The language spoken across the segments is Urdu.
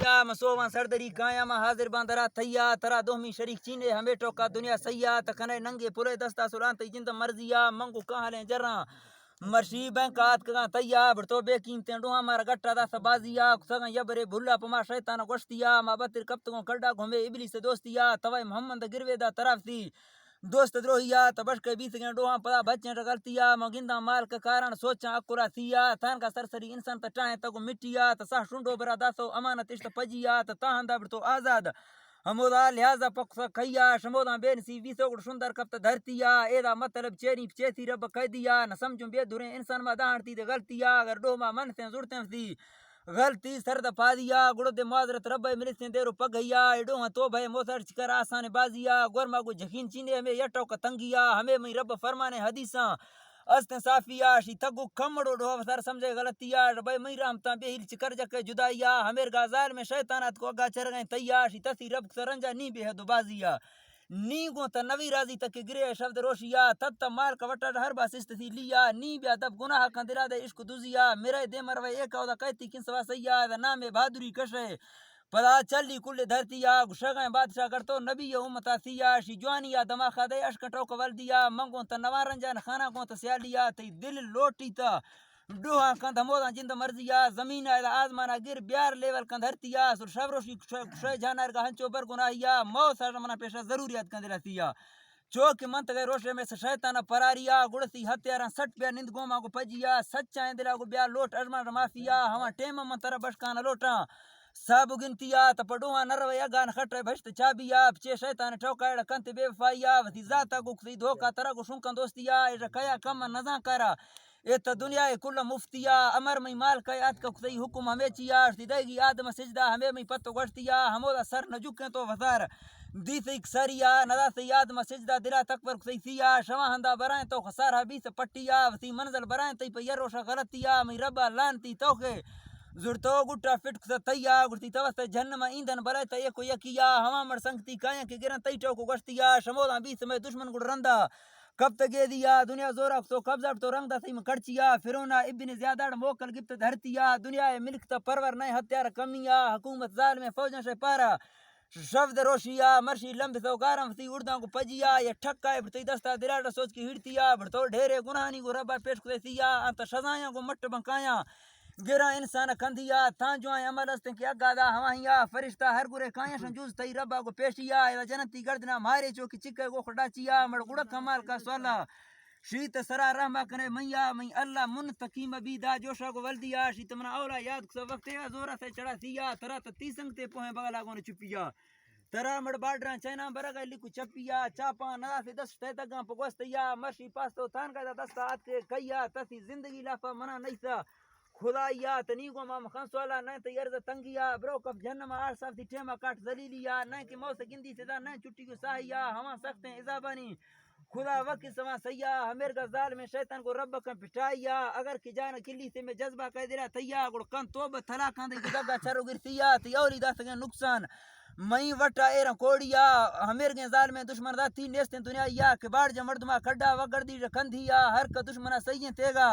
تھیا مسوواں سردری کایا ما حاضر باندرا تھیا ترا دوہمی شریک چینے ہمیں ٹوکا دنیا سیا تکھنے ننگے پلے دستا سلان تی جند مرضیا منگو کہاں لیں جراں مرشی بینکات کگاں تیا بڑتو بے قیمتیں ڈوہاں مارا گٹا دا سبازیا سگاں یبرے بھلا پما شیطان گوشتیا ما بطر کپتگوں کلڈا گھومے ابلیس دوستیا توائی محمد گروے دا طرفتی دوست دروہیا تبشکے بیسگیں ڈوہاں پدا بچیں غلطیا مگنداں مال کا کارن سوچاں اکلا تھیا تھان کا سرسری انسان تا چاہیں تگو مٹیا تا سا شنڈو برا داسو امانت اشت پجیا تا تاہندا بڑتو آزاد ہمودا لہذا پکسا کھیا شمودا بے نسی ویسو گڑ شندر کپتا دھرتیا ایدا مطلب چیری چیسی رب قیدیا نہ سمجھوں بے دوریں انسان ما دہانتی دے غلطیا اگر ڈو ما منسیں زڑتیں سی غلطی سرد پادیا گڑو دے معذرت رب ملسیں دیرو پگھیا ایڈو ہاں تو بھائی موسر چکر آسان بازیا گورما کو جھکین چینے ہمیں یٹو کا تنگیا ہمیں میں رب فرمانے حدیثاں استن صافیا شی تگو کمڑو ڈو سر سمجھے غلطیا بھائی میں رحمتاں بے ہل چکر جکے جدائیا ہمیر گازال میں شیطانات کو اگا چر گئیں تیا شی تسی رب سرنجا نی بے حد بازیا نی گو تا نوی راضی تک گرے شبد روشیا تب تا مال کا وٹا ہر باس استثی لیا نی بیا دب گناہ کن دلا دے عشق دوزیا میرے دے مروے ایک او دا کہتی کن سوا سیا دا نام بہادری کشے پدا چلی کل دھرتیا گشگائیں بادشاہ کرتو نبی امتا سیا شی جوانیا دماغا دے اشکٹو کو ولدیا منگون تا نوارنجان خانہ گون تا سیالیا تی دل لوٹی تا ڈوہاں کند ہمودا جند مرضیا زمین آزمانا گر بیار لیول کند دھرتیا سر شبروشی کشے جانار کا ہنچو برگناہیا مو سر منا پیشا ضروریات کند رسیا چوک منت گئے روشے میں سے شیطانہ پراریا گڑسی ہتھیاراں سٹ پیا نند گوما کو پجیا سچا اندلا کو بیا لوٹ ارمان مافیا ہواں ٹیم من تر بشکانا لوٹاں ساب گنتیا تپڑوہاں نروے اگان خٹے بھشت چابیا پچے شیطان ٹوکاڑ کنت بے وفایا وتی ذاتا گکسی دھوکا ترا کو شنکن دوستیا اے کیا کم نزاں کرا ایت دنیا کل مفتیا امر میں مال کا یاد کا کسی حکم ہمیں چیا دے گی آدم سجدہ ہمیں میں پتو گشتیا ہمودا سر نہ جھکیں تو وزار دی سیک سریا ندا سی آدم سجدہ دلا تکبر کسی سیا شواں ہندا برائیں تو خسارہ بیس پٹیا وسی منزل برائیں تی پہ یروشا غلطیا میں ربا لانتی توخے زرتو گٹا فٹ کسا تیا گرتی توست جہنم ایندھن بلائے تا ایکو یکیا ہوا مر سنگتی کائیں کہ گرن تی ٹوکو گشتیا شمودا بیس میں دشمن گڑ رندا کب تگے دیا دنیا زورا سو قبضہ تو رنگ دا سیم کڑچیا فرونا ابن زیادہ موکل گفت دھرتیا دنیا ملک تا پرور نئے ہتھیار کمیا حکومت ظالم فوجن سے پارا شفد روشیا مرشی لمب تو گارم سی ارداں کو پجیا یہ ٹھکا بڑتی دستا دلاڑا سوچ کی ہڑتیا بڑتو ڈھیرے گناہانی کو ربا پیش کتے سیا انت شزایاں کو مٹ بنکایا گرا انسان کندیا تھان جو عمل استن کیا گادا ہواہیا فرشتہ ہر گرے کایا شنجوز تی ربا کو پیشیا اے جنتی گردنا مارے چوکی چکے کو خڈاچیا مڑ گڑا کمال کا سوالا شیت سرا رحمہ کنے میا میں اللہ منتقیم بیدا جوشا کو ولدیا شیت منا اولا یاد کو وقت زورا سے چڑھا سیا ترا تی سنگتے پوہیں بغلا گون چپیا ترا مڑ باڈراں چینا برگا لکو چپیا چاپا ندا سے دس تے تگاں پگوستیا مرشی پاستو تان کا دستا آت کے کیا تسی زندگی لافا منا نیسا خدایا تنی کو مام خان سوالا نہ تے یرز تنگیا برو کب جہنم آر صاف دی ٹھیما کاٹ ذلیلیا نہ کہ موس گندی سے نہ چٹی کو ساہیا ہوا سخت عذابانی خدا وقت سما سیا ہمیر کا ظالم شیطان کو رب کا پٹایا اگر کی جان کلی سے میں جذبہ کہہ دلا تیا گڑ کن توبہ تھلا کان دے گدا چرو گرتیا تی اولی دا سگے نقصان مئی وٹا ایر کوڑیا ہمیر کے ظالم دشمن دا تین نیست دنیا یا کہ باڑ جمردما کھڈا وگڑ دی کندھیا ہر کا دشمنا سہی تیگا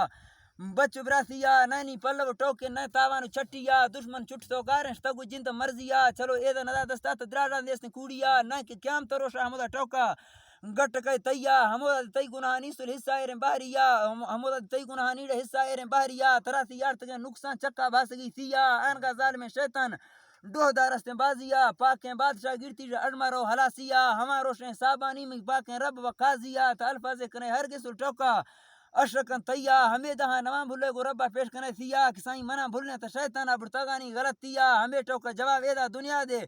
بچ براسیا نانی پلو ٹوکے نہ تاوانو چٹیا دشمن چٹ تو گارش تگو جند مرضیا چلو ایدا ندا دستا دراڑا دیس کوڑیا نہ کہ قیام تروشا ہمدا ٹوکا گٹ کے تیا ہمودا تی گناہ نی سل حصہ ایرن بہریا ہمودا تی گناہ نی حصہ ایرن بہریا تراسی یار تگے نقصان چکا باسگی سیا ان کا ظالم شیطان دو دارست بازیا پاکیں بادشاہ گرتی اڑمارو ہلاسیا ہما روشن صابانی میں پاکیں رب و قاضیا تا الفاظ کنے ہرگز ٹوکا اشرکن تیا ہمیں دہاں نواں بھولے گو ربا پیش کنے سیا کہ سائیں منا بھولنے تا شیطانہ برتگانی غلطیا ہمیں ٹوکا جواب ایدا دنیا دے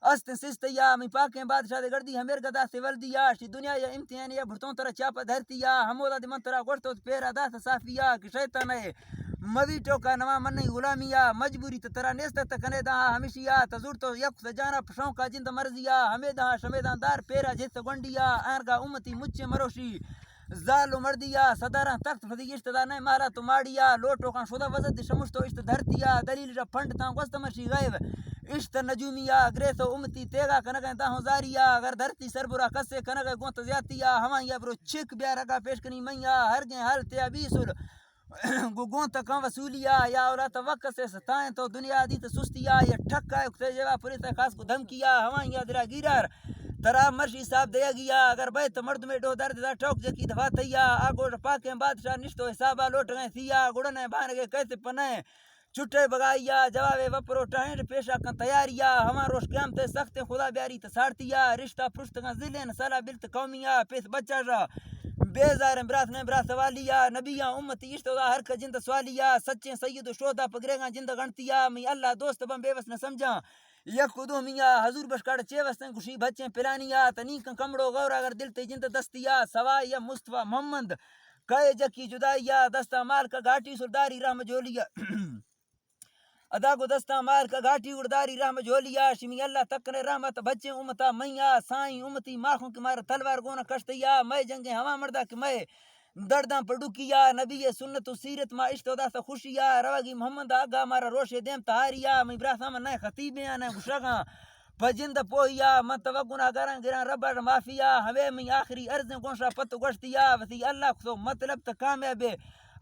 است سستیا میں پاکیں بادشاہ دے گردی ہمیر گدا سے ولدیا شی دنیا یا امتحان یا بھرتوں ترا چاپا دھرتیا ہمودا دے منترا گوشتو پیرا دا صافیا کہ شیطان ہے موی ٹوکا نواں منی غلامیا مجبوری ترا نیست تکنے دا ہمیشیا تزور تو یک سجانا پشوں کا جند مرضیا ہمیں دا شمیدان دار پیرا جس گنڈیا ان کا امتی مچ مروشی زالو مردیا صدارہ تخت فدی اشتدا نہ مارا تو ماڑیا لوٹو کان شدا وزد شمش تو اشت دھرتیا دلیل را پھنڈ تاں گستمشی غیب اشت نجومیا گریسو امتی تیگا کنگا دا ہزاریا اگر دھرتی سربرا کسے کنگا گونت زیاتیا ہمایا برو چک بیا رگا پیش کنی میا ہر گے حال تیا بیسل گگوں تک وصولیا یا اولاد وقت سے ستائیں تو دنیا دی تو سستیا یا ٹھکا اکتے جوا پولیس خاص کو دھمکیا ہواں یا درا گیرار ترا مرشی صاحب دیا گیا اگر بیت مرد میں ڈو درد دا ٹوک جکی دفاع تھیا آگو پاکیں بادشاہ نشتو حسابہ لوٹ گئے تھیا گڑنے بان گئے کیسے پنے چھٹے بگائیا جواب وپرو ٹائنڈ پیشا کن تیاریا ہمارا روش قیامت سخت خدا بیاری تسارتیا رشتہ پرشتگاں ذلین سالہ بلت قومیہ پیس بچہ را بیزار برات نے برات سوالیا نبیاں امتی اشتدا ہر کا جند سوالیا سچے سید و شہدا پگریگاں جند گنتیا می اللہ دوست بم بے وس نہ سمجھا یک خودو میاں حضور بشکڑ چے وسن خوشی بچے پلانیا تنیک کمڑو غور اگر دل تے جند دستیا سوا یا مصطفی محمد کئے جکی جدائیا دستا مال کا گھاٹی سرداری رحم جولیا ادا کو دستہ مال کا گھاٹی اڑداری رحم جولیا شمی اللہ تکنے رحمت بچے امتا میاں سائیں امتی ماخوں کے مار تلوار گونا کشتیا میں جنگیں ہوا مردہ کہ میں درداں پڑوکیا نبی سنت و سیرت ما عشت و داستا خوشیا روگی محمد آگا مارا روش دیم تہاریا میں براسا من نئے خطیبیاں نئے گشاگاں پجند پوہیا من تو گناہ گاران گران ربڑ معافیا ہمیں میں آخری عرضیں گونشا پتو گشتیا وسی اللہ کو مطلب تا کامیاب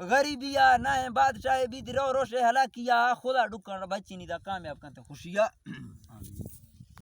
غریبیا نہ بادشاہ بھی درو روش ہلاکیا خدا ڈکن بچی نہیں دا کامیاب کنتے خوشیا